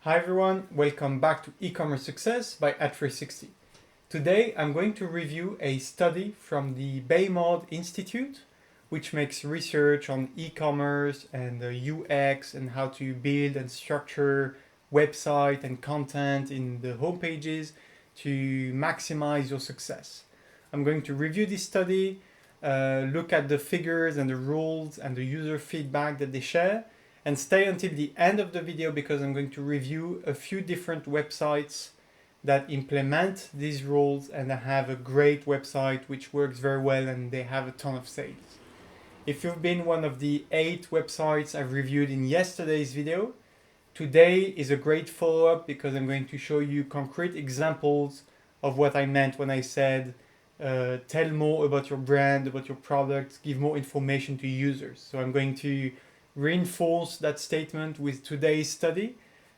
Hi everyone, welcome back to E-commerce Success by At360. Today I'm going to review a study from the Baymod Institute, which makes research on e-commerce and UX and how to build and structure website and content in the homepages to maximize your success. I'm going to review this study, look at the figures and the rules and the user feedback that they share, and stay until the end of the video because I'm going to review a few different websites that implement these rules and that have a great website which works very well and they have a ton of sales. If you've been one of the 8 websites I've reviewed in yesterday's video, today is a great follow-up because I'm going to show you concrete examples of what I meant when I said tell more about your brand, about your products, give more information to users. So I'm going to reinforce that statement with today's study,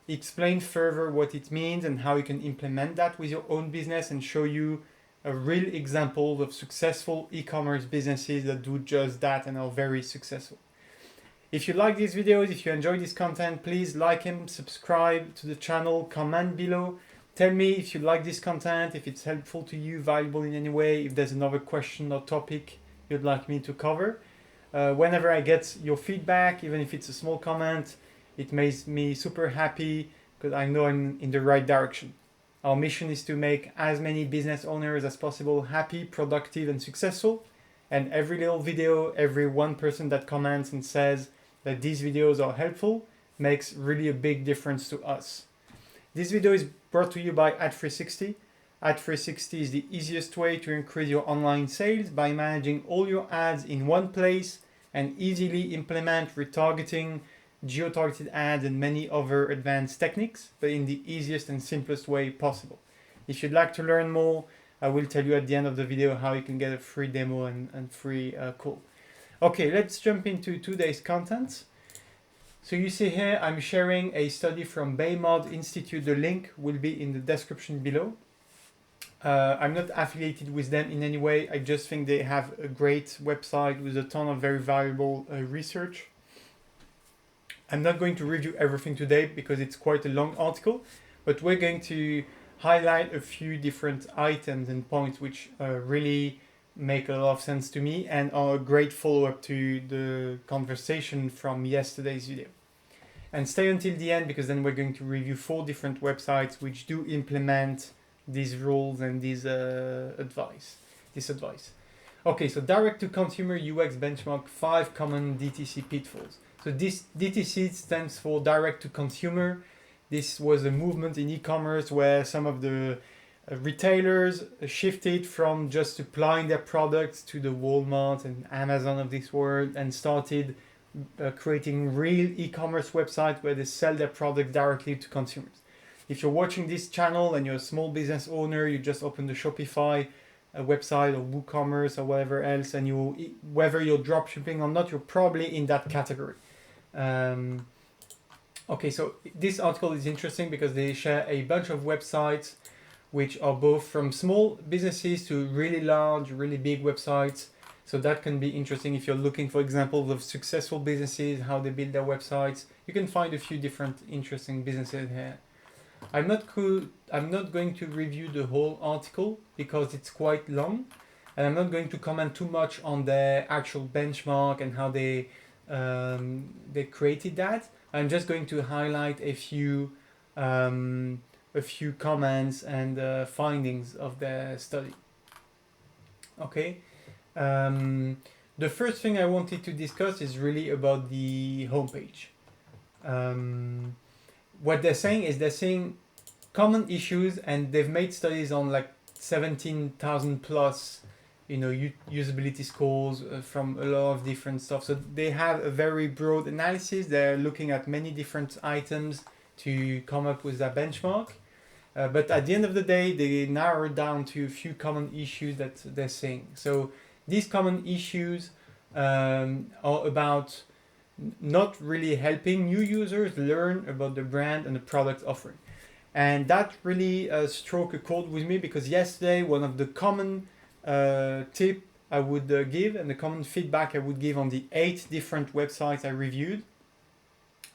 explain further what it means and how you can implement that with your own business and show you a real example of successful e-commerce businesses that do just that and are very successful. If you like these videos, if you enjoy this content, please like and subscribe to the channel, comment below. Tell me if you like this content, if it's helpful to you, valuable in any way, if there's another question or topic you'd like me to cover. Whenever I get your feedback, even if it's a small comment, it makes me super happy because I know I'm in the right direction. Our mission is to make as many business owners as possible happy, productive, and successful. And every little video, every one person that comments and says that these videos are helpful makes really a big difference to us. This video is brought to you by At360. At360 is the easiest way to increase your online sales by managing all your ads in one place and easily implement retargeting, geo-targeted ads, and many other advanced techniques, but in the easiest and simplest way possible. If you'd like to learn more, I will tell you at the end of the video how you can get a free demo and free call. Okay, let's jump into today's content. So you see here, I'm sharing a study from Baymod Institute. The link will be in the description below. I'm not affiliated with them in any way. I just think they have a great website with a ton of very valuable research. I'm not going to review everything today because it's quite a long article, but we're going to highlight a few different items and points which really make a lot of sense to me and are a great follow-up to the conversation from yesterday's video. And stay until the end because then we're going to review 4 different websites which do implement these rules and this advice. Okay, so direct to consumer UX benchmark 5 common DTC pitfalls. So this DTC stands for direct to consumer. This was a movement in e-commerce where some of the retailers shifted from just supplying their products to the Walmart and Amazon of this world and started creating real e-commerce websites where they sell their products directly to consumers. If you're watching this channel and you're a small business owner, you just open the Shopify website or WooCommerce or whatever else, and whether you're dropshipping or not, you're probably in that category. Okay, so this article is interesting because they share a bunch of websites which are both from small businesses to really large, really big websites. So that can be interesting if you're looking for examples of successful businesses, how they build their websites. You can find a few different interesting businesses here. I'm not going to review the whole article because it's quite long, and I'm not going to comment too much on their actual benchmark and how they created that. I'm just going to highlight a few comments and findings of their study. Okay, the first thing I wanted to discuss is really about the homepage. What they're saying common issues, and they've made studies on like 17,000 plus, usability scores from a lot of different stuff. So they have a very broad analysis. They're looking at many different items to come up with that benchmark. But at the end of the day, they narrow down to a few common issues that they're saying. So these common issues are about not really helping new users learn about the brand and the product offering. And that really struck a chord with me because yesterday one of the common tip I would give and the common feedback I would give on the 8 different websites I reviewed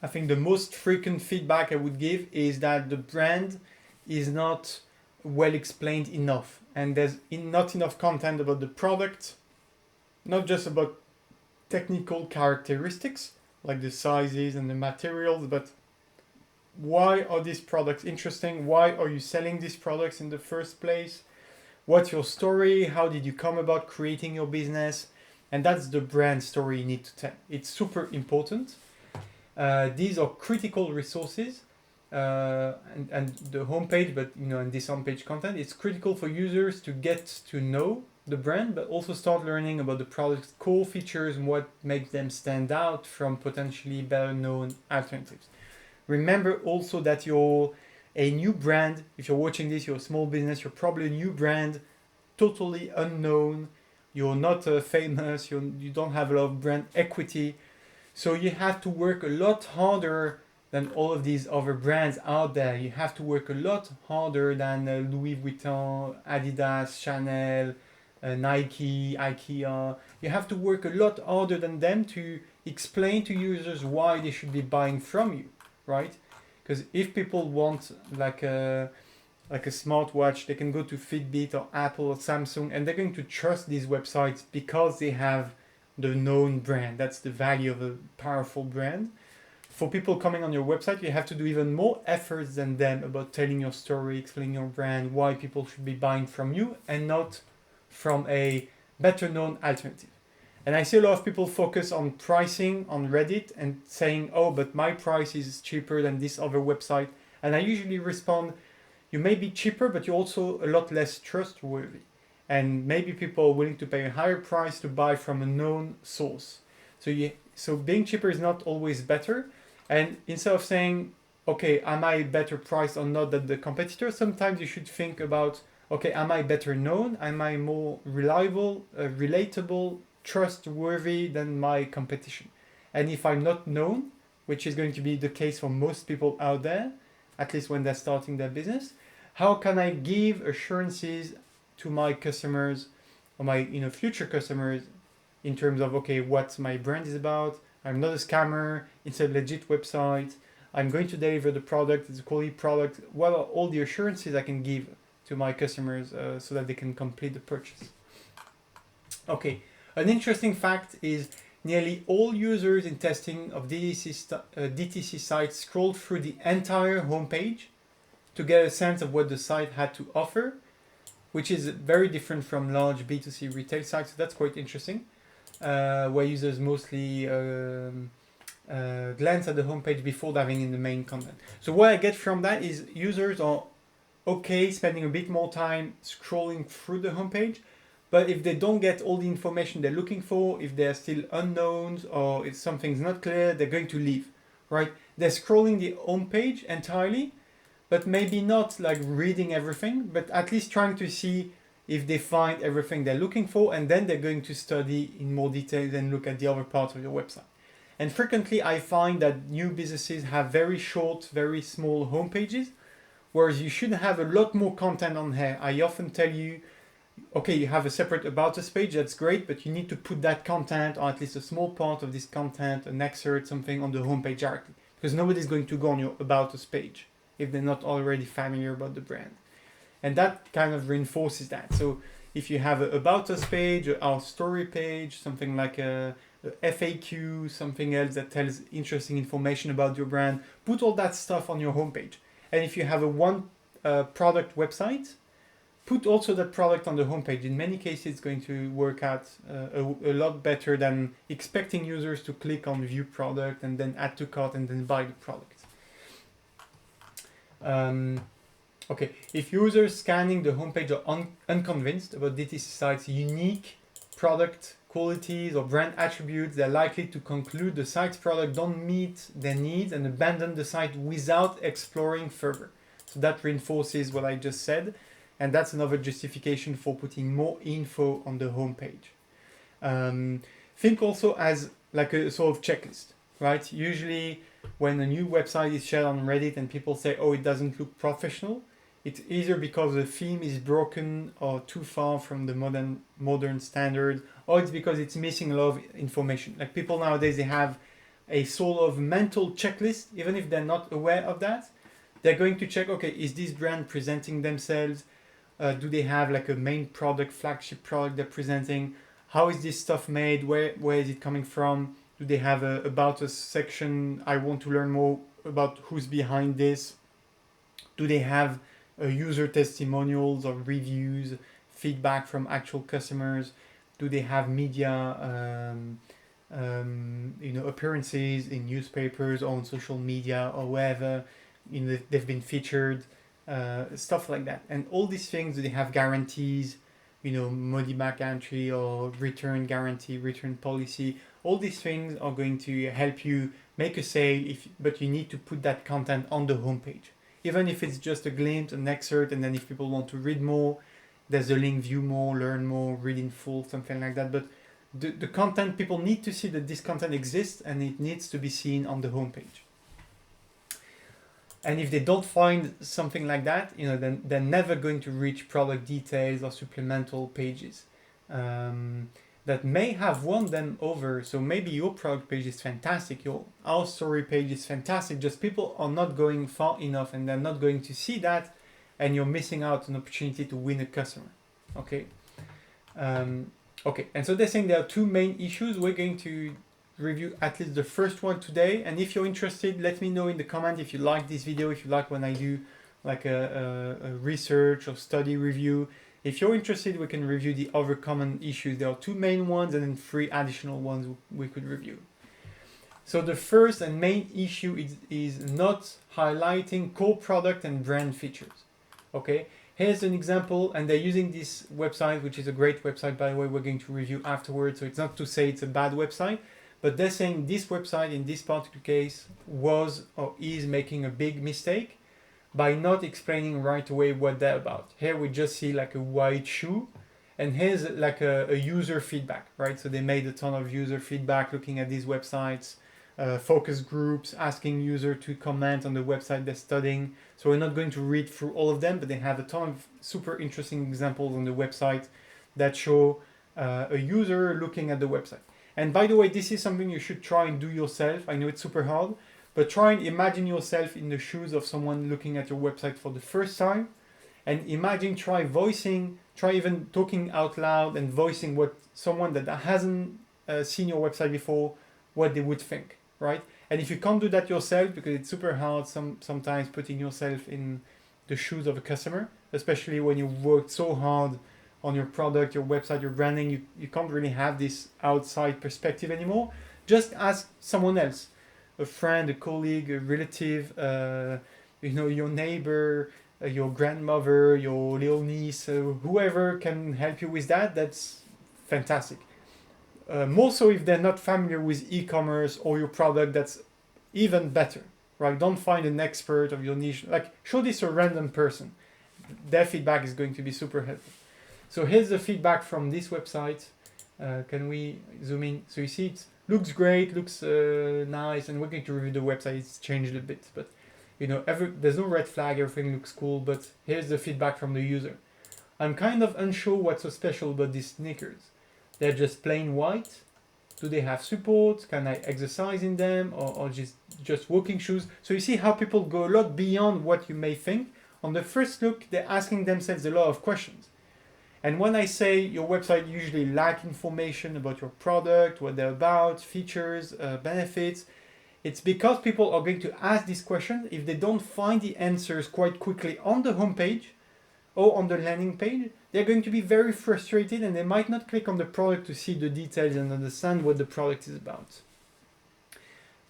I think the most frequent feedback I would give is that the brand is not well explained enough, and there's not enough content about the product, not just about technical characteristics like the sizes and the materials, but why are these products interesting? Why are you selling these products in the first place? What's your story? How did you come about creating your business? And that's the brand story you need to tell. It's super important. These are critical resources, and the homepage, but in this homepage content, it's critical for users to get to know the brand, but also start learning about the product's core features and what makes them stand out from potentially better known alternatives. Remember also that you're a new brand. If you're watching this, you're a small business, you're probably a new brand, totally unknown. You're not famous, you don't have a lot of brand equity. So you have to work a lot harder than all of these other brands out there. You have to work a lot harder than Louis Vuitton, Adidas, Chanel, Nike, IKEA. You have to work a lot harder than them to explain to users why they should be buying from you, right? Because if people want like a smartwatch, they can go to Fitbit or Apple or Samsung, and they're going to trust these websites because they have the known brand. That's the value of a powerful brand. For people coming on your website, you have to do even more efforts than them about telling your story, explaining your brand, why people should be buying from you and not from a better known alternative. And I see a lot of people focus on pricing on Reddit and saying, oh, but my price is cheaper than this other website. And I usually respond, you may be cheaper, but you're also a lot less trustworthy. And maybe people are willing to pay a higher price to buy from a known source. So being cheaper is not always better. And instead of saying, okay, am I better priced or not than the competitor? Sometimes you should think about, okay, am I better known? Am I more reliable, relatable, trustworthy than my competition? And if I'm not known, which is going to be the case for most people out there, at least when they're starting their business, how can I give assurances to my customers or my future customers in terms of, okay, what my brand is about? I'm not a scammer, it's a legit website, I'm going to deliver the product, it's a quality product. What are all the assurances I can give to my customers so that they can complete the purchase? Okay, an interesting fact is nearly all users in testing of DTC sites scrolled through the entire homepage to get a sense of what the site had to offer, which is very different from large B2C retail sites. So that's quite interesting, where users mostly glance at the homepage before diving in the main content. So what I get from that is users are okay spending a bit more time scrolling through the homepage, but if they don't get all the information they're looking for, if they're still unknowns or if something's not clear, they're going to leave, right? They're scrolling the homepage entirely, but maybe not like reading everything, but at least trying to see if they find everything they're looking for, and then they're going to study in more detail and look at the other parts of your website. And frequently I find that new businesses have very short, very small homepages, whereas you should have a lot more content on here. I often tell you, okay, you have a separate About Us page, that's great, but you need to put that content, or at least a small part of this content, an excerpt, something on the homepage directly, because nobody's going to go on your About Us page if they're not already familiar about the brand. And that kind of reinforces that. So if you have an About Us page, our story page, something like a FAQ, something else that tells interesting information about your brand, put all that stuff on your homepage. And if you have a one product website, put also that product on the homepage. In many cases, it's going to work out a lot better than expecting users to click on view product and then add to cart and then buy the product. Okay, if users scanning the homepage are unconvinced about DTC sites' unique product qualities or brand attributes, they're likely to conclude the site's product don't meet their needs and abandon the site without exploring further. So that reinforces what I just said, and that's another justification for putting more info on the homepage. Think also as like a sort of checklist, right? Usually when a new website is shared on Reddit and people say, oh, it doesn't look professional, it's either because the theme is broken or too far from the modern standard, or it's because it's missing a lot of information. Like people nowadays, they have a sort of mental checklist, even if they're not aware of that. They're going to check, okay, is this brand presenting themselves? Do they have like a main product, flagship product they're presenting? How is this stuff made? Where is it coming from? Do they have a about us section? I want to learn more about who's behind this. Do they have user testimonials or reviews, feedback from actual customers? Do they have media, appearances in newspapers or on social media or wherever? They've been featured, stuff like that. And all these things, do they have guarantees? Money back guarantee or return guarantee, return policy. All these things are going to help you make a sale, but you need to put that content on the homepage. Even if it's just a glimpse, an excerpt, and then if people want to read more, there's a link, view more, learn more, read in full, something like that. But the content, people need to see that this content exists and it needs to be seen on the homepage. And if they don't find something like that, then they're never going to reach product details or supplemental pages that may have won them over. So maybe your product page is fantastic, our story page is fantastic, just people are not going far enough and they're not going to see that, and you're missing out an opportunity to win a customer. Okay. Okay, and so they're saying there are two main issues. We're going to review at least the first one today, and if you're interested, let me know in the comment if you like this video, if you like when I do like a research or study review. If you're interested, we can review the other common issues. There are two main ones and then 3 additional ones we could review. So the first and main issue is not highlighting core product and brand features. Okay, here's an example, and they're using this website, which is a great website, by the way, we're going to review afterwards, so it's not to say it's a bad website. But they're saying this website, in this particular case, was or is making a big mistake by not explaining right away what they're about. Here we just see like a white shoe, and here's like a user feedback, right? So they made a ton of user feedback looking at these websites, focus groups, asking user to comment on the website they're studying. So we're not going to read through all of them, but they have a ton of super interesting examples on the website that show a user looking at the website. And by the way, this is something you should try and do yourself. I know it's super hard, but try and imagine yourself in the shoes of someone looking at your website for the first time. And imagine, try even talking out loud and voicing what someone that hasn't seen your website before, what they would think, right? And if you can't do that yourself, because it's super hard sometimes putting yourself in the shoes of a customer, especially when you worked so hard on your product, your website, your branding, you can't really have this outside perspective anymore. Just ask someone else, a friend, a colleague, a relative, your neighbor, your grandmother, your little niece, whoever can help you with that. That's fantastic. More so if they're not familiar with e-commerce or your product, that's even better, right? Don't find an expert of your niche. Like, show this to a random person. Their feedback is going to be super helpful. So here's the feedback from this website. Can we zoom in? So you see it looks great, looks nice, and we're going to review the website. It's changed a bit, but there's no red flag, everything looks cool, but here's the feedback from the user. I'm kind of unsure what's so special about these sneakers. They're just plain white. Do they have support? Can I exercise in them, or just walking shoes? So you see how people go a lot beyond what you may think. On the first look, they're asking themselves a lot of questions. And when I say your website usually lack information about your product, what they're about, features, benefits, it's because people are going to ask this question. If they don't find the answers quite quickly on the homepage or on the landing page, they're going to be very frustrated, and they might not click on the product to see the details and understand what the product is about.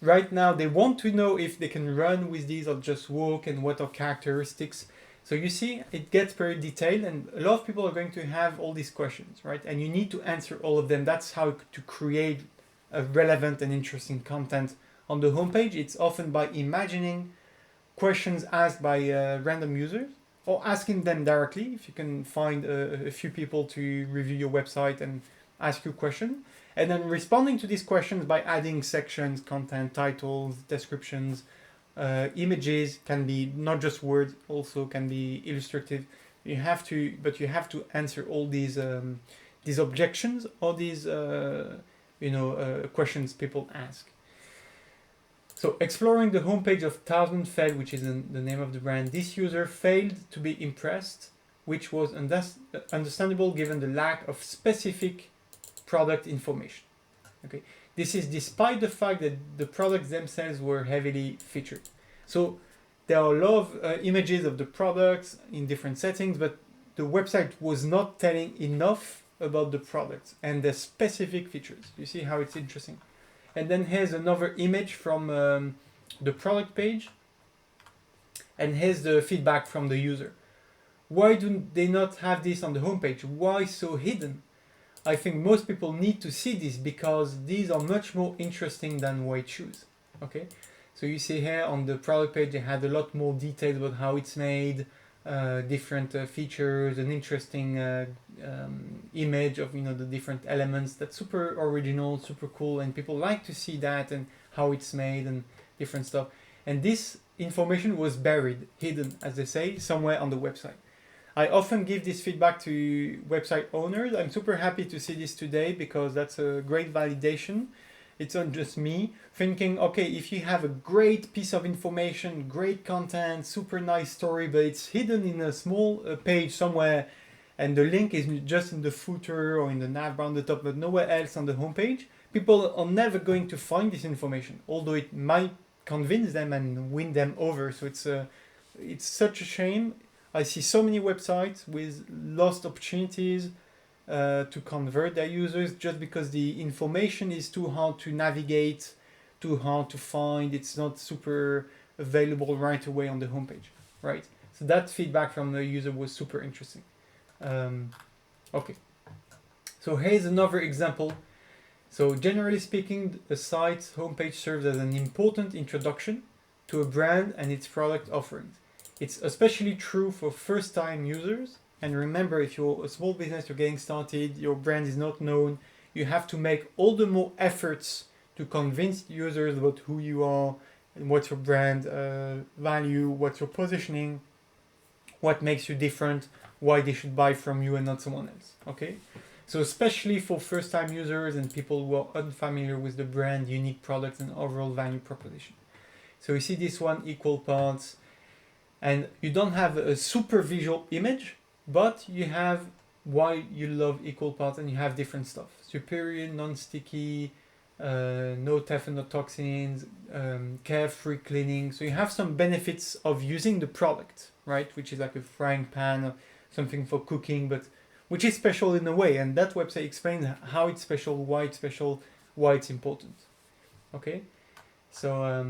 Right now, they want to know if they can run with these or just walk, and what are characteristics. So you see, it gets very detailed, and a lot of people are going to have all these questions, right? And you need to answer all of them. That's how to create a relevant and interesting content on the homepage. It's often by imagining questions asked by random users, or asking them directly, if you can find a few people to review your website and ask you a question. And then responding to these questions by adding sections, content, titles, descriptions, images, can be not just words, also can be illustrative. You have to answer all these objections or these questions people ask. So exploring the homepage of Thousand Fed, which is the name of the brand, this user failed to be impressed, which was understandable given the lack of specific product information. Okay, this is despite the fact that the products themselves were heavily featured. So there are a lot of images of the products in different settings, but the website was not telling enough about the products and the specific features. You see how it's interesting? And then here's another image from the product page. And here's the feedback from the user. Why do they not have this on the homepage? Why so hidden? I think most people need to see this because these are much more interesting than white shoes. Okay, so you see here on the product page they had a lot more details about how it's made, different features, an interesting image of the different elements. That's super original, super cool, and people like to see that and how it's made and different stuff. And this information was buried, hidden, as they say, somewhere on the website. I often give this feedback to website owners. I'm super happy to see this today because that's a great validation. It's not just me thinking, okay, if you have a great piece of information, great content, super nice story, but it's hidden in a small page somewhere, and the link is just in the footer or in the nav bar on the top, but nowhere else on the homepage, people are never going to find this information, although it might convince them and win them over. So it's such a shame. I see so many websites with lost opportunities to convert their users just because the information is too hard to navigate, too hard to find. It's not super available right away on the homepage, right? So that feedback from the user was super interesting. Okay, so here's another example. So generally speaking, a site's homepage serves as an important introduction to a brand and its product offerings. It's especially true for first-time users. And remember, if you're a small business, you're getting started, your brand is not known, you have to make all the more efforts to convince users about who you are and what's your brand value, what's your positioning, what makes you different, why they should buy from you and not someone else. Okay? So especially for first-time users and people who are unfamiliar with the brand, unique products, and overall value proposition. So you see this one, equal parts, and you don't have a super visual image, but you have why you love equal parts, and you have different stuff. Superior, non-sticky, no tephanotoxins, carefree cleaning. So you have some benefits of using the product, right? Which is like a frying pan or something for cooking, but which is special in a way. And that website explains how it's special, why it's important. Okay, so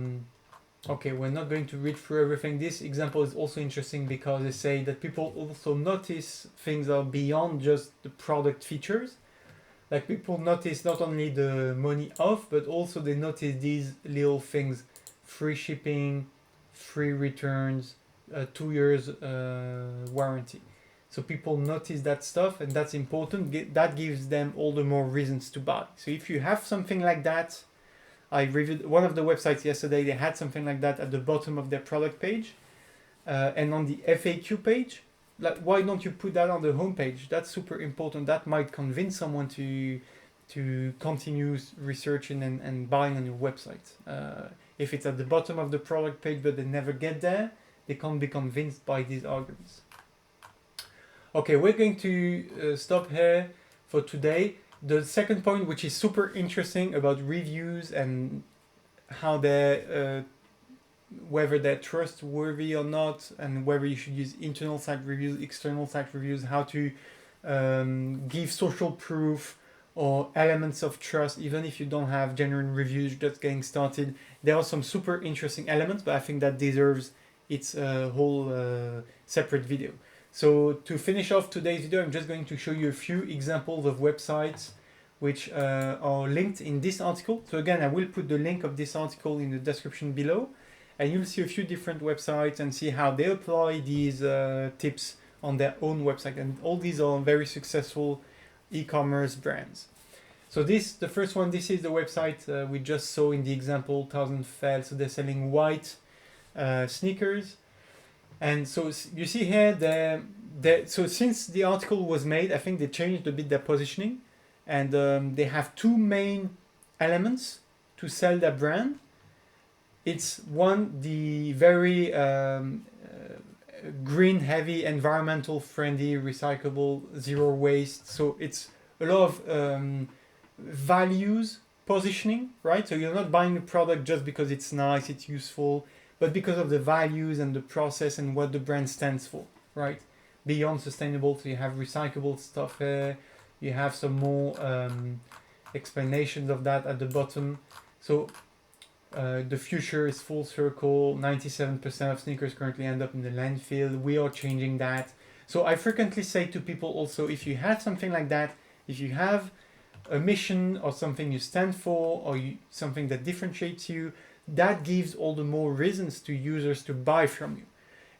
okay, we're not going to read through everything. This example is also interesting because they say that people also notice things are beyond just the product features. Like people notice not only the money off, but also they notice these little things: free shipping, free returns, 2 years warranty. So people notice that stuff, and that's important. That gives them all the more reasons to buy. So if you have something like that, I reviewed one of the websites yesterday, they had something like that at the bottom of their product page. And on the FAQ page, like, why don't you put that on the homepage? That's super important. That might convince someone to continue researching and buying on your website. If it's at the bottom of the product page but they never get there, they can't be convinced by these arguments. Okay, we're going to stop here for today. The second point, which is super interesting about reviews and how they're, whether they're trustworthy or not, and whether you should use internal site reviews, external site reviews, how to give social proof or elements of trust, even if you don't have genuine reviews, just getting started. There are some super interesting elements, but I think that deserves its whole separate video. So to finish off today's video, I'm just going to show you a few examples of websites which are linked in this article. So again, I will put the link of this article in the description below, and you'll see a few different websites and see how they apply these tips on their own website. And all these are very successful e-commerce brands. So the first one, this is the website we just saw in the example, 1000 Fell. So they're selling white sneakers. And so you see here, so since the article was made, I think they changed a bit their positioning, and they have two main elements to sell their brand. It's one, the very green heavy, environmental friendly, recyclable, zero waste. So it's a lot of values positioning, right? So you're not buying a product just because it's nice, it's useful, but because of the values and the process and what the brand stands for, right? Beyond sustainable, so you have recyclable stuff here, you have some more explanations of that at the bottom. So the future is full circle. 97% of sneakers currently end up in the landfill. We are changing that. So I frequently say to people also, if you have something like that, if you have a mission or something you stand for, or something that differentiates you, that gives all the more reasons to users to buy from you.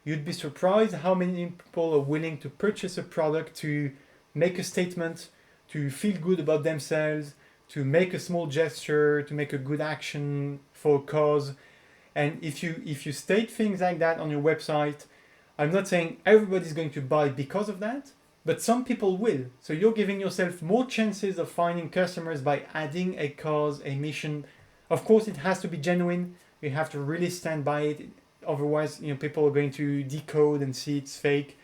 You'd be surprised how many people are willing to purchase a product to make a statement, to feel good about themselves, to make a small gesture, to make a good action for a cause. And if you state things like that on your website, I'm not saying everybody's going to buy because of that, but some people will. So you're giving yourself more chances of finding customers by adding a cause, a mission. Of course, it has to be genuine. You have to really stand by it. Otherwise, people are going to decode and see it's fake.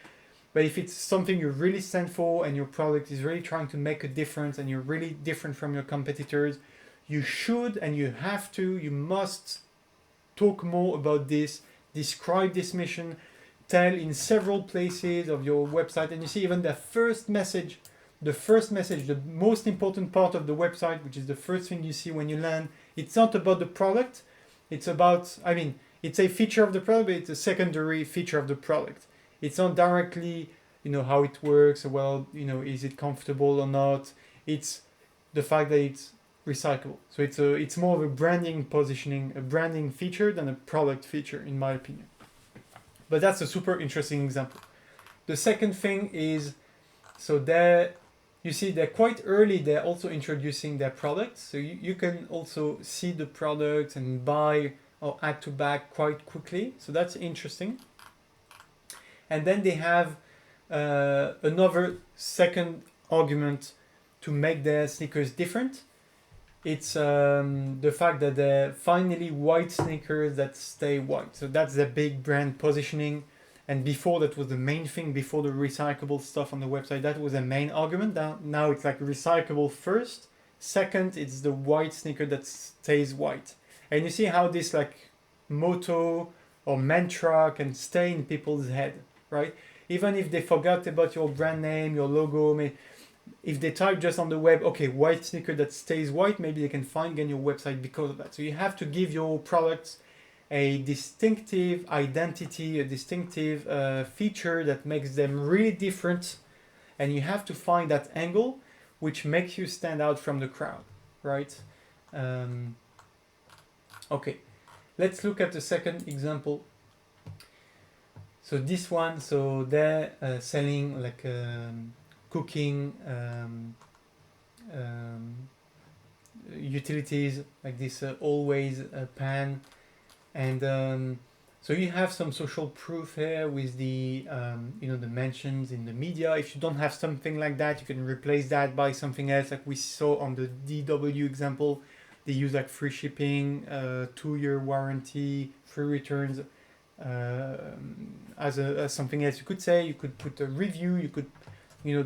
But if it's something you really stand for and your product is really trying to make a difference and you're really different from your competitors, you should and you have to, you must talk more about this, describe this mission, tell in several places of your website. And you see even the first message, the most important part of the website, which is the first thing you see when you land, it's not about the product. It's about, it's a feature of the product, but it's a secondary feature of the product. It's not directly, how it works, or well, is it comfortable or not. It's the fact that it's recyclable. So it's more of a branding positioning, a branding feature than a product feature, in my opinion. But that's a super interesting example. The second thing is, so there, you see they're quite early, they're also introducing their products. So you can also see the products and buy or add to bag quite quickly. So that's interesting. And then they have another second argument to make their sneakers different. It's the fact that they're finally white sneakers that stay white. So that's the big brand positioning. And before, that was the main thing, before the recyclable stuff on the website, that was a main argument. Now it's like recyclable first. Second, it's the white sneaker that stays white. And you see how this like motto or mantra can stay in people's head, right? Even if they forgot about your brand name, your logo, if they type just on the web, okay, white sneaker that stays white, maybe they can find again your website because of that. So you have to give your products a distinctive identity, a distinctive feature that makes them really different. And you have to find that angle which makes you stand out from the crowd, right? Okay, let's look at the second example. So this one, so they're selling like cooking utilities, like this always pan. And so you have some social proof here with the the mentions in the media. If you don't have something like that, you can replace that by something else, like we saw on the DW example. They use like free shipping, 2-year warranty, free returns. As something else you could say, you could put a review, you could,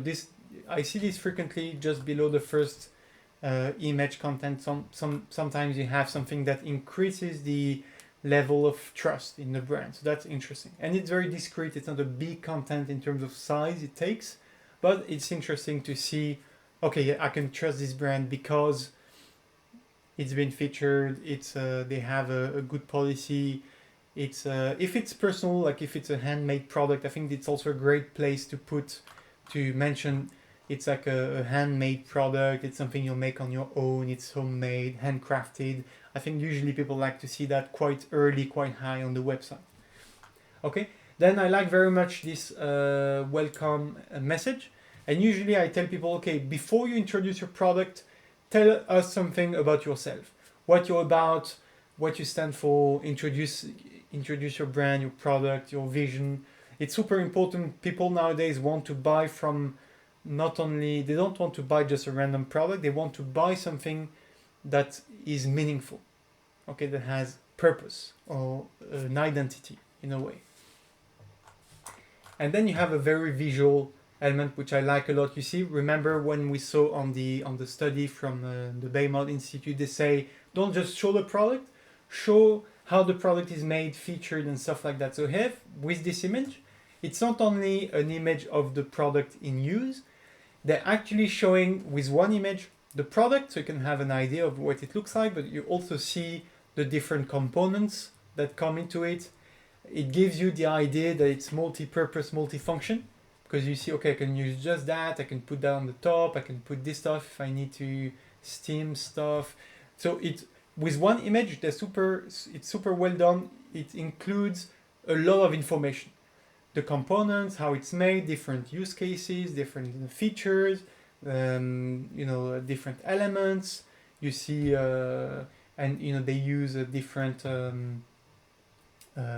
this, I see this frequently just below the first image content. Sometimes you have something that increases the level of trust in the brand. So that's interesting. And it's very discreet. It's not a big content in terms of size it takes, but it's interesting to see, okay, yeah, I can trust this brand because it's been featured. It's they have a good policy. It's if it's personal, like if it's a handmade product, I think it's also a great place to mention it's like a handmade product. It's something you'll make on your own. It's homemade, handcrafted. I think usually people like to see that quite early, quite high on the website. Okay, then I like very much this welcome message. And usually I tell people, okay, before you introduce your product, tell us something about yourself, what you're about, what you stand for, introduce your brand, your product, your vision. It's super important. People nowadays want to buy from they don't want to buy just a random product, they want to buy something that is meaningful, okay, that has purpose or an identity in a way. And then you have a very visual element which I like a lot. You see, remember when we saw on the study from the Baymont Institute, they say don't just show the product, show how the product is made, featured, and stuff like that. So here with this image, it's not only an image of the product in use, they're actually showing with one image the product, so you can have an idea of what it looks like, but you also see the different components that come into it. It gives you the idea that it's multi-purpose, multi-function, because you see, okay, I can use just that, I can put that on the top, I can put this stuff if I need to steam stuff. So it with one image, it's super well done. It includes a lot of information. The components, how it's made, different use cases, different features, different elements. You see, and they use different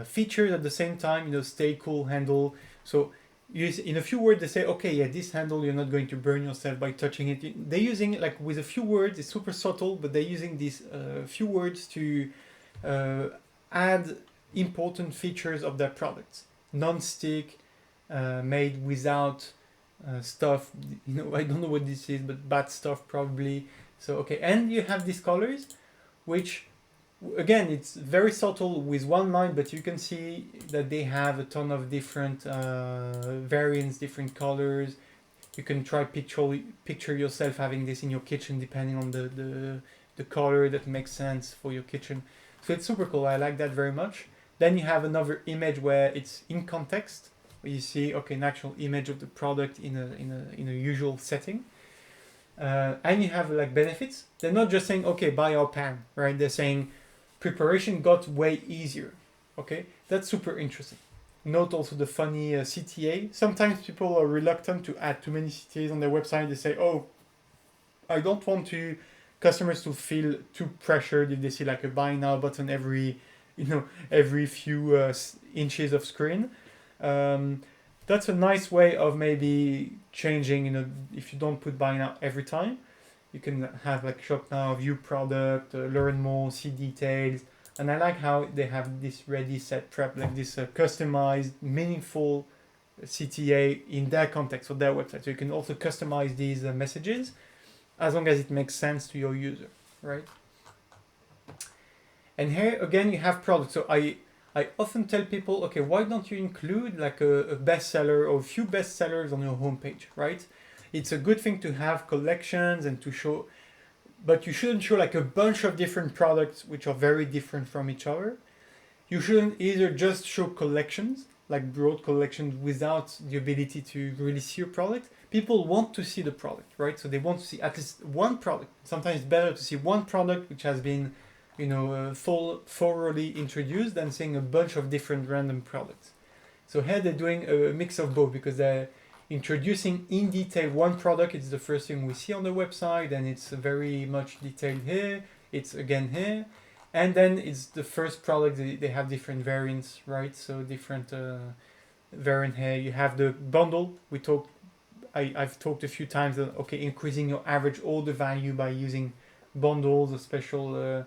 features at the same time. Stay cool handle. So in a few words, they say, okay, yeah, this handle, you're not going to burn yourself by touching it. They're using, like, with a few words, it's super subtle, but they're using these few words to add important features of their products. Non-stick, made without stuff, I don't know what this is, but bad stuff probably. So, okay, and you have these colors, which, again, it's very subtle with one line, but you can see that they have a ton of different variants, different colors. You can try picture yourself having this in your kitchen, depending on the color that makes sense for your kitchen. So it's super cool. I like that very much. Then you have another image where it's in context, where you see, okay, an actual image of the product in a usual setting. And you have like benefits. They're not just saying, okay, buy our pan, right? They're saying preparation got way easier. Okay, that's super interesting. Note also the funny CTA. Sometimes people are reluctant to add too many CTAs on their website. They say, oh, I don't want customers to feel too pressured if they see like a buy now button every few inches of screen. That's a nice way of maybe changing, if you don't put buy now every time. You can have like shop now, view product, learn more, see details. And I like how they have this ready, set, prep, like this customized, meaningful CTA in their context, for their website. So you can also customize these messages as long as it makes sense to your user, right? And here again you have products. So I often tell people, okay, why don't you include like a bestseller or a few bestsellers on your homepage, right? It's a good thing to have collections and to show, but you shouldn't show like a bunch of different products which are very different from each other. You shouldn't either just show collections, like broad collections without the ability to really see your product. People want to see the product, right? So they want to see at least one product. Sometimes it's better to see one product which has been thoroughly introduced than seeing a bunch of different random products. So here they're doing a mix of both, because they're introducing in detail one product. It's the first thing we see on the website, and it's very much detailed here. It's again here, and then it's the first product. They have different variants, right? So different variant here. You have the bundle. I've talked a few times that, okay, increasing your average order value by using bundles, a special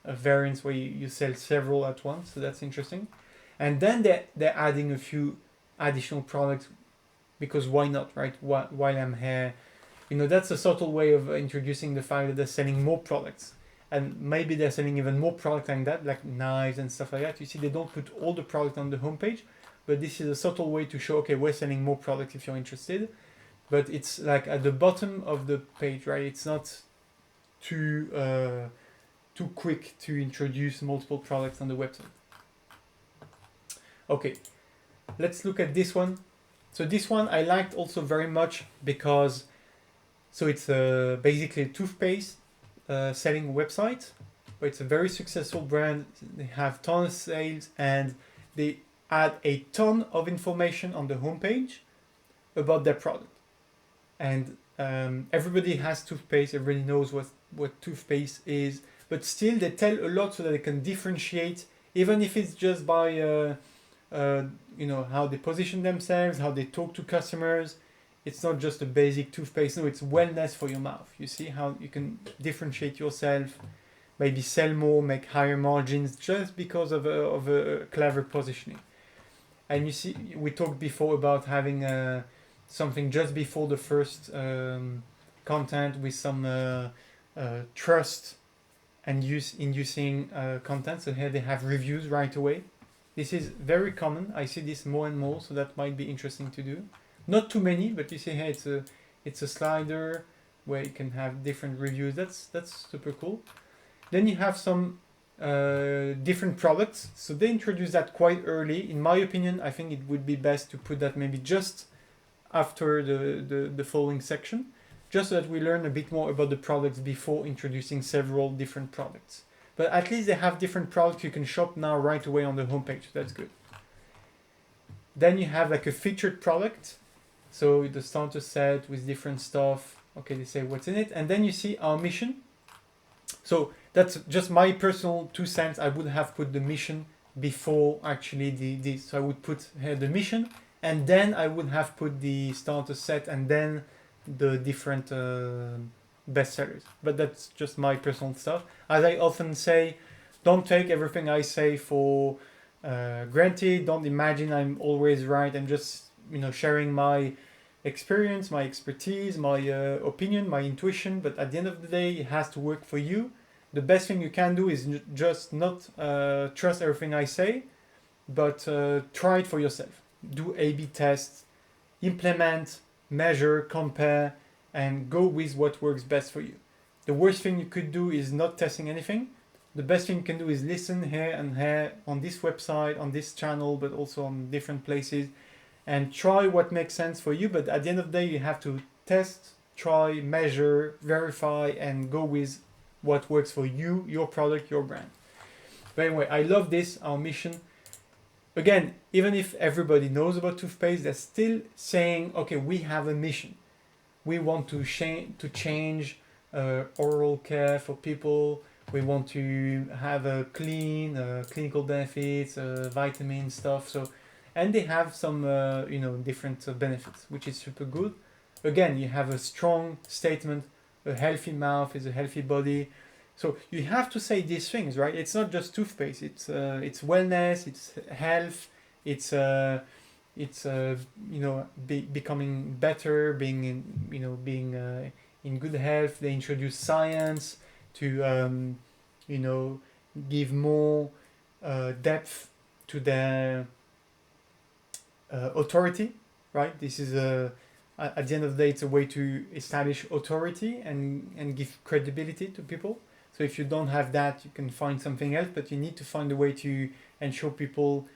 variants where you sell several at once. So that's interesting. And then they're adding a few additional products, because why not, right? While I'm here, that's a subtle way of introducing the fact that they're selling more products, and maybe they're selling even more product than that, like knives and stuff like that. You see, they don't put all the product on the homepage, but this is a subtle way to show, okay, we're selling more products if you're interested. But it's like at the bottom of the page, right? It's not too quick to introduce multiple products on the website. Okay, let's look at this one. So this one I liked also very much because, so it's basically a toothpaste selling website, but it's a very successful brand. They have tons of sales, and they add a ton of information on the homepage about their product. And everybody has toothpaste, everybody knows what toothpaste is, but still they tell a lot so that they can differentiate, even if it's just by how they position themselves, how they talk to customers. It's not just a basic toothpaste. No, it's wellness for your mouth. You see how you can differentiate yourself maybe sell more, make higher margins just because of a clever positioning. And you see, we talked before about having something just before the first content with some trust and inducing content. So here they have reviews right away. This is very common. I see this more and more, so that might be interesting to do. Not too many, but you see here it's a slider where you can have different reviews. That's super cool. Then you have some different products. So they introduced that quite early. In my opinion, I think it would be best to put that maybe just after the following section, just so that we learn a bit more about the products before introducing several different products. But at least they have different products you can shop now right away on the homepage. That's good. Then you have like a featured product. So the starter set with different stuff. Okay, they say what's in it. And then you see our mission. So that's just my personal 2 cents. I would have put the mission before actually this. So I would put here the mission, and then I would have put the starter set, and then the different bestsellers. But that's just my personal stuff. As I often say, don't take everything I say for granted. Don't imagine I'm always right. I'm just sharing my experience, my expertise, my opinion, my intuition. But at the end of the day, it has to work for you. The best thing you can do is just not trust everything I say, but try it for yourself. Do A/B tests, implement, measure, compare, and go with what works best for you. The worst thing you could do is not testing anything. The best thing you can do is listen here and here on this website, on this channel, but also on different places, and try what makes sense for you. But at the end of the day, you have to test, try, measure, verify, and go with what works for you, your product, your brand. But anyway, I love this, our mission. Again, even if everybody knows about toothpaste, they're still saying, okay, we have a mission. We want to change oral care for people. We want to have a clean, clinical benefits, vitamin stuff. So, and they have some, different benefits, which is super good. Again, you have a strong statement. A healthy mouth is a healthy body. So you have to say these things, right? It's not just toothpaste. It's wellness. It's health. It's becoming better, being in good health. They introduce science to give more depth to their authority, right? This is at the end of the day, it's a way to establish authority and give credibility to people. So if you don't have that, you can find something else, but you need to find a way to ensure people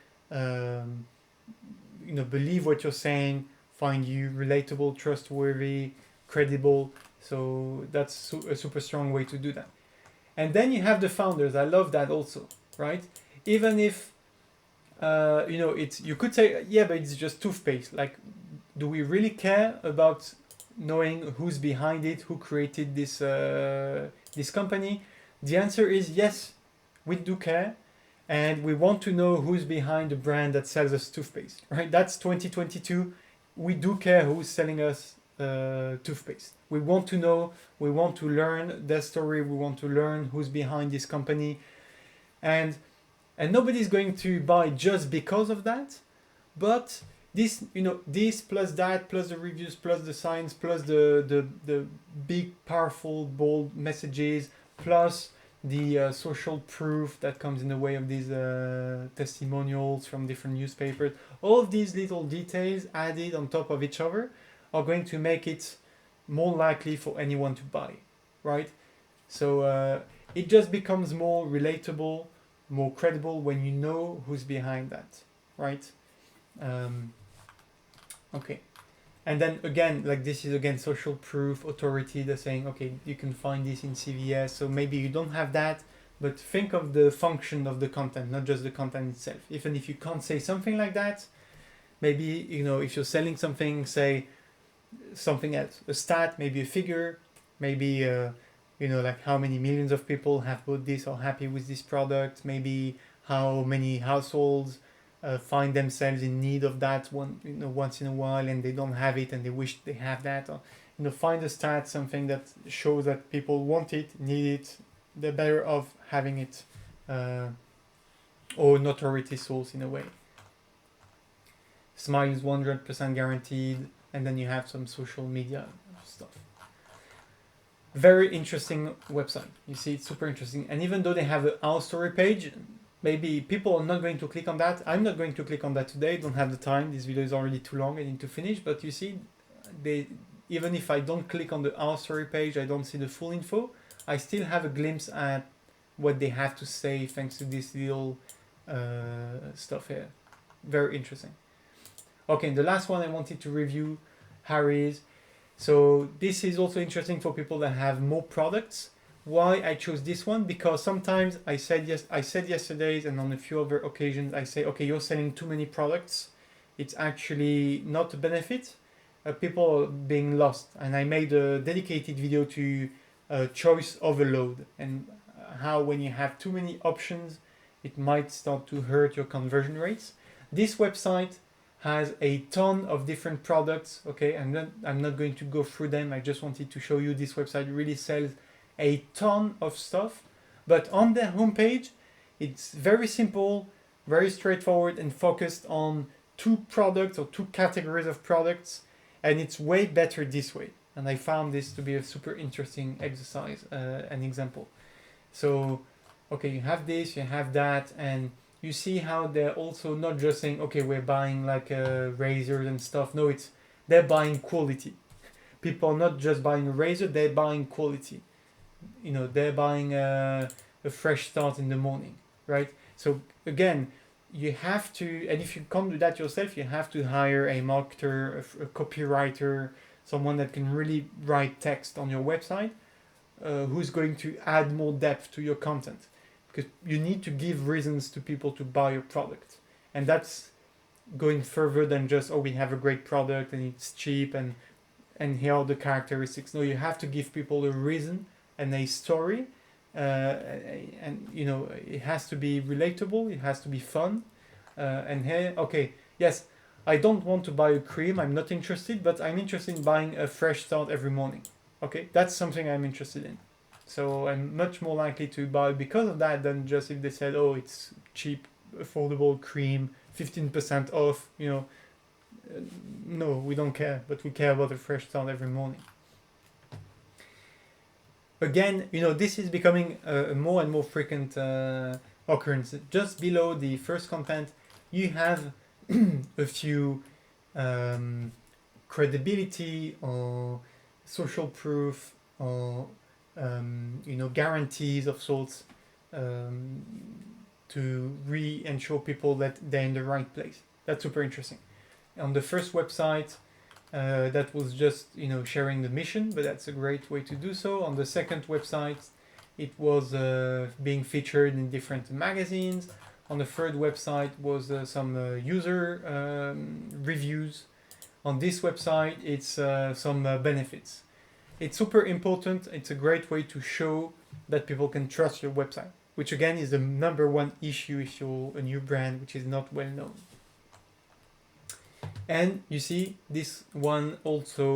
believe what you're saying, find you relatable, trustworthy, credible. So that's a super strong way to do that. And then you have the founders. I love that also, right? Even if you could say, yeah, but it's just toothpaste. Like, do we really care about knowing who's behind it, who created this company? The answer is yes, we do care, and we want to know who's behind the brand that sells us toothpaste, right? That's 2022. We do care who's selling us toothpaste. We want to know, we want to learn their story, we want to learn who's behind this company, and nobody's going to buy just because of that, but this plus that, plus the reviews, plus the science, plus the big, powerful, bold messages, plus the social proof that comes in the way of these testimonials from different newspapers. All of these little details added on top of each other are going to make it more likely for anyone to buy, right? So it just becomes more relatable, more credible when you know who's behind that, right? Okay. And then again, like this is again social proof, authority. They're saying, okay, you can find this in CVS. So maybe you don't have that, but think of the function of the content, not just the content itself. Even if you can't say something like that, maybe, if you're selling something, say something else, a stat, maybe a figure, maybe, like how many millions of people have bought this or happy with this product, maybe how many households find themselves in need of that once in a while, and they don't have it and they wish they have that, or find a stat, something that shows that people want it, need it, they're better off having it or notoriety source in a way. Smile is 100% guaranteed, and then you have some social media stuff. Very interesting website. You see, it's super interesting. And even though they have an Our Story page, maybe people are not going to click on that. I'm not going to click on that today. Don't have the time. This video is already too long. I need to finish. But you see, even if I don't click on the Our Story page, I don't see the full info. I still have a glimpse at what they have to say thanks to this little stuff here. Very interesting. Okay, the last one I wanted to review, Harry's. So this is also interesting for people that have more products. Why I chose this one? Because sometimes I said yesterday and on a few other occasions I say, okay, you're selling too many products. It's actually not a benefit. People are being lost. And I made a dedicated video to choice overload and how when you have too many options, it might start to hurt your conversion rates. This website has a ton of different products. Okay, I'm not going to go through them. I just wanted to show you this website really sells a ton of stuff. But on their homepage, it's very simple, very straightforward, and focused on two products or two categories of products. And it's way better this way. And I found this to be a super interesting exercise, an example. So, okay, you have this, you have that, and you see how they're also not just saying, okay, we're buying like razors and stuff. No, they're buying quality. People are not just buying a razor, they're buying quality. You know, they're buying a fresh start in the morning, right? So again, you have to, and if you can't do that yourself, you have to hire a marketer, a copywriter, someone that can really write text on your website, who's going to add more depth to your content. Because you need to give reasons to people to buy your product. And that's going further than just, oh, we have a great product and it's cheap and here are the characteristics. No, you have to give people a reason and a story. And, you know, it has to be relatable. It has to be fun. And here, okay, yes, I don't want to buy a cream. I'm not interested, but I'm interested in buying a fresh start every morning. Okay, that's something I'm interested in. So I'm much more likely to buy because of that than just if they said, oh, it's cheap, affordable cream, 15% off, you know. No, we don't care, but we care about a fresh start every morning. Again, you know, this is becoming a more and more frequent occurrence. Just below the first content, you have a few credibility or social proof or you know, guarantees of sorts to ensure people that they're in the right place. That's super interesting. On the first website, that was just, you know, sharing the mission, but that's a great way to do so. On the second website, it was being featured in different magazines. On the third website was some user reviews. On this website, it's some benefits. It's super important. It's a great way to show that people can trust your website, which again is the #1 issue if you're a new brand which is not well known. And you see this one also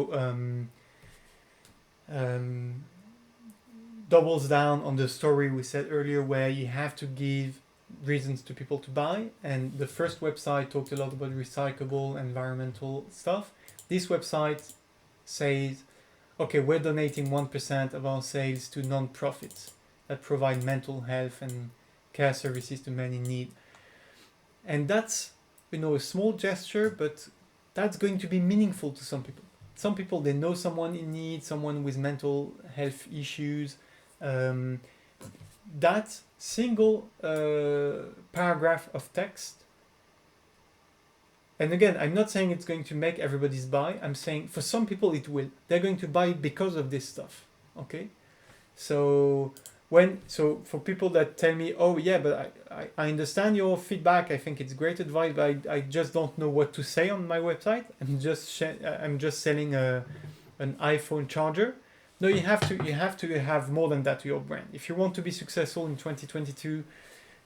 doubles down on the story we said earlier, where you have to give reasons to people to buy. And the first website talked a lot about recyclable, environmental stuff. This website says, okay, we're donating 1% of our sales to non-profits that provide mental health and care services to men in need. And that's, you know, a small gesture, but that's going to be meaningful to some people. Some people, they know someone in need, someone with mental health issues. That single paragraph of text, and again, I'm not saying it's going to make everybody's buy. I'm saying for some people it will. They're going to buy because of this stuff. Okay, so for people that tell me, oh yeah, but I understand your feedback. I think it's great advice, but I just don't know what to say on my website. I'm just selling an iPhone charger. No, you have to have more than that to your brand. If you want to be successful in 2022,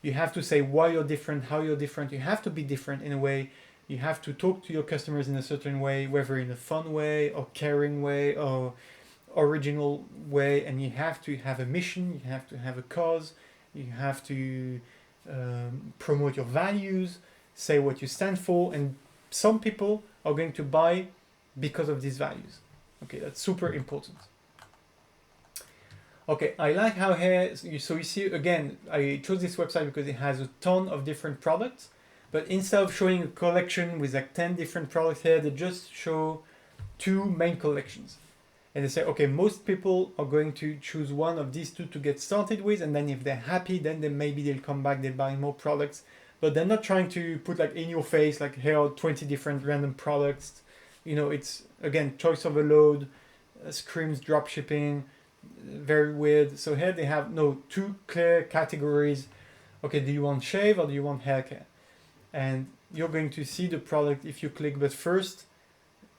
you have to say why you're different, how you're different. You have to be different in a way. You have to talk to your customers in a certain way, whether in a fun way or caring way or original way, and you have to have a mission, you have to have a cause, you have to promote your values, say what you stand for, and some people are going to buy because of these values. Okay, that's super important. Okay, I like how here, so you see again, I chose this website because it has a ton of different products, but instead of showing a collection with like 10 different products here, they just show 2 main collections. And they say, okay, most people are going to choose one of these 2 to get started with, and then if they're happy, then maybe they'll come back, they'll buy more products. But they're not trying to put like in your face, like here are 20 different random products. You know, it's again, choice overload, screams drop shipping, very weird. So here they have 2 clear categories. Okay, do you want shave or do you want hair care? And you're going to see the product if you click, but first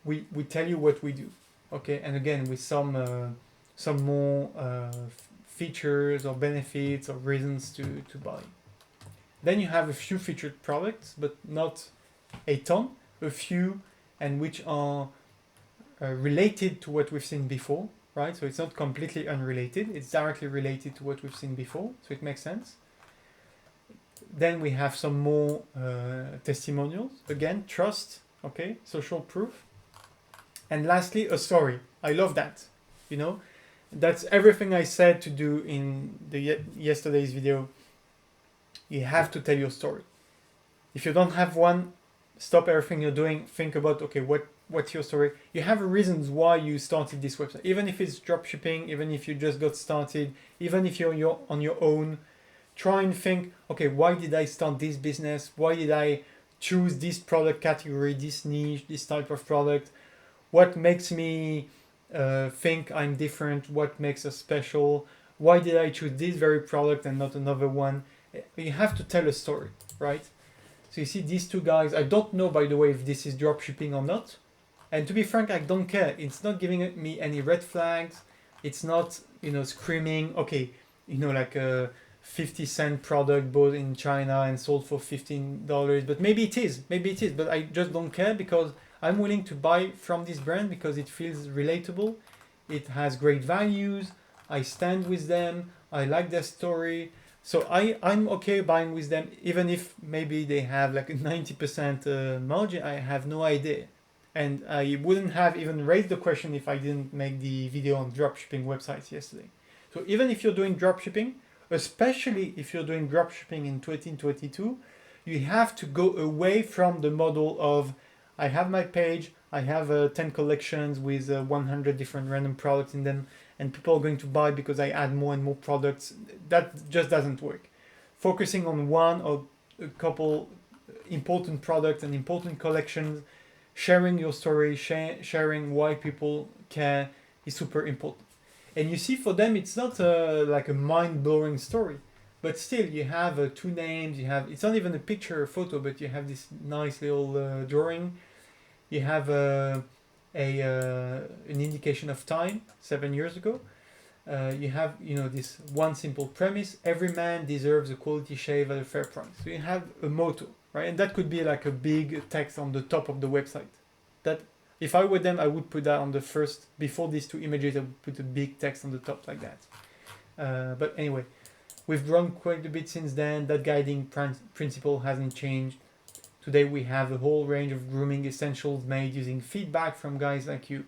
we tell you what we do. Okay, and again with some more features or benefits or reasons to buy. Then you have a few featured products, but not a ton, a few, and which are related to what we've seen before, right? So it's not completely unrelated, it's directly related to what we've seen before, so it makes sense. Then we have some more testimonials, again, trust, okay, social proof. And lastly, a story. I love that, you know, that's everything I said to do in the yesterday's video. You have to tell your story. If you don't have one, stop everything you're doing, think about, okay, what's your story? You have reasons why you started this website, even if it's dropshipping, even if you just got started, even if you're on your own. Try and think, okay, why did I start this business? Why did I choose this product category, this niche, this type of product? What makes me think I'm different? What makes us special? Why did I choose this very product and not another one? You have to tell a story, right? So you see these 2 guys, I don't know, by the way, if this is dropshipping or not. And to be frank, I don't care. It's not giving me any red flags. It's not, you know, screaming, okay, you know, like a 50-cent product bought in China and sold for $15. But maybe it is, but I just don't care because I'm willing to buy from this brand because it feels relatable. It has great values. I stand with them. I like their story. So I'm okay buying with them, even if maybe they have like a 90% margin. I have no idea. And I wouldn't have even raised the question if I didn't make the video on dropshipping websites yesterday. So even if you're doing dropshipping, especially if you're doing dropshipping in 2022, you have to go away from the model of I have my page, I have 10 collections with 100 different random products in them, and people are going to buy because I add more and more products. That just doesn't work. Focusing on one or a couple important products and important collections, sharing your story, sharing why people care is super important. And you see, for them, it's not like a mind-blowing story, but still you have 2 names, it's not even a picture or photo, but you have this nice little drawing. You have an indication of time, 7 years ago. You have, you know, this one simple premise: every man deserves a quality shave at a fair price. So you have a motto, right? And that could be like a big text on the top of the website. That, if I were them, I would put that on the first, before these 2 images, I would put a big text on the top like that. But anyway, we've grown quite a bit since then. That guiding principle hasn't changed. Today we have a whole range of grooming essentials made using feedback from guys like you.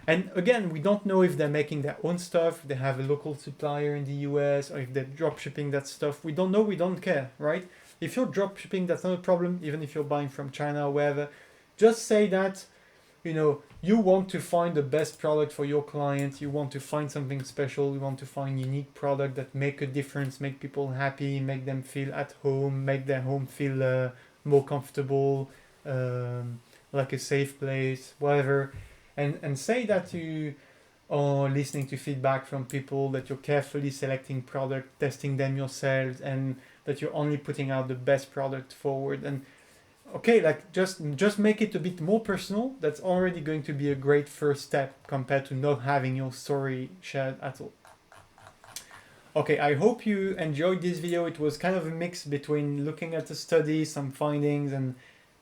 And again, we don't know if they're making their own stuff, if they have a local supplier in the US, or if they're drop shipping that stuff. We don't know, we don't care, right? If you're drop shipping, that's not a problem, even if you're buying from China or wherever. Just say that, you know, you want to find the best product for your client, you want to find something special, you want to find unique product that make a difference, make people happy, make them feel at home, make their home feel more comfortable, like a safe place, whatever. And say that you are listening to feedback from people, that you're carefully selecting product, testing them yourselves, and that you're only putting out the best product forward. And okay, like just make it a bit more personal. That's already going to be a great first step compared to not having your story shared at all. Okay, I hope you enjoyed this video. It was kind of a mix between looking at the study, some findings, and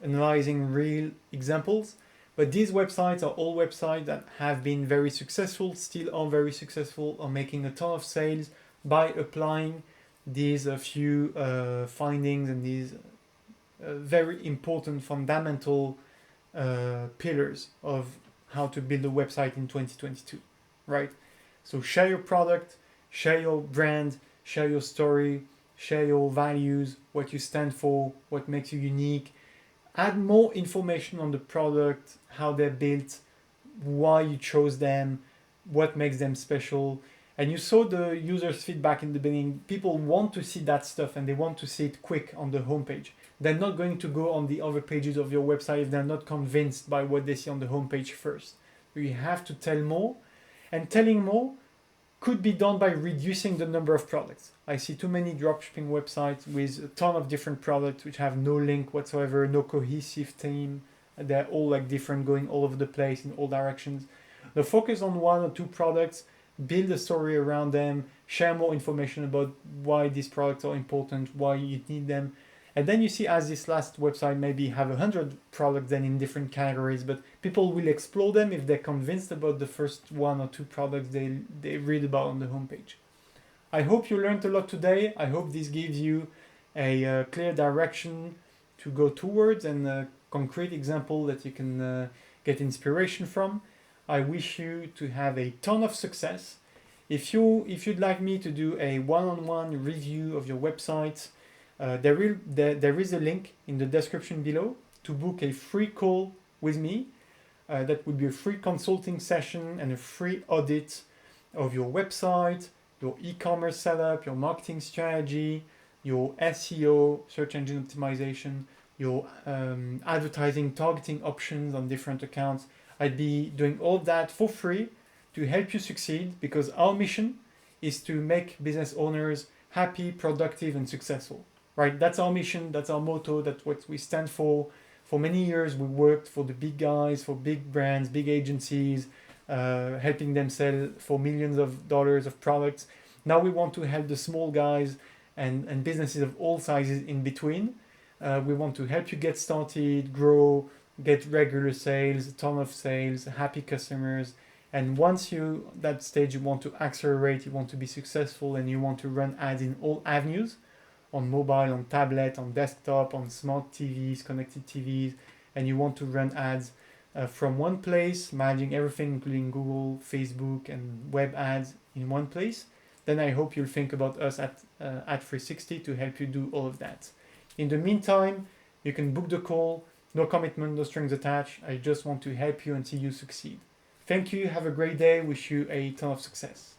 analyzing real examples. But these websites are all websites that have been very successful, still are very successful, are making a ton of sales by applying these few findings and these very important fundamental pillars of how to build a website in 2022, right? So share your product, share your brand, share your story, share your values, what you stand for, what makes you unique. Add more information on the product, how they're built, why you chose them, what makes them special. And you saw the users' feedback in the beginning. People want to see that stuff and they want to see it quick on the homepage. They're not going to go on the other pages of your website if they're not convinced by what they see on the homepage first. You have to tell more, and telling more could be done by reducing the number of products. I see too many dropshipping websites with a ton of different products which have no link whatsoever, no cohesive theme. They're all like different, going all over the place in all directions. The focus on one or two products, build a story around them, share more information about why these products are important, why you need them. And then you see, as this last website maybe have 100 products then in different categories, but people will explore them if they're convinced about the first one or two products they read about on the homepage. I hope you learned a lot today. I hope this gives you a clear direction to go towards and a concrete example that you can get inspiration from. I wish you to have a ton of success. If you'd like me to do a one-on-one review of your website, there is a link in the description below to book a free call with me. That would be a free consulting session and a free audit of your website, your e-commerce setup, your marketing strategy, your SEO, search engine optimization, your advertising targeting options on different accounts. I'd be doing all of that for free to help you succeed, because our mission is to make business owners happy, productive, and successful. Right? That's our mission, that's our motto, that's what we stand for. For many years, we worked for the big guys, for big brands, big agencies, helping them sell for millions of dollars of products. Now we want to help the small guys and businesses of all sizes in between. We want to help you get started, grow, get regular sales, a ton of sales, happy customers. And once that stage, you want to accelerate, you want to be successful, and you want to run ads in all avenues, on mobile, on tablet, on desktop, on smart TVs, connected TVs, and you want to run ads from one place, managing everything, including Google, Facebook, and web ads in one place, then I hope you'll think about us at 360 to help you do all of that. In the meantime, you can book the call, no commitment, no strings attached. I just want to help you and see you succeed. Thank you, have a great day, wish you a ton of success.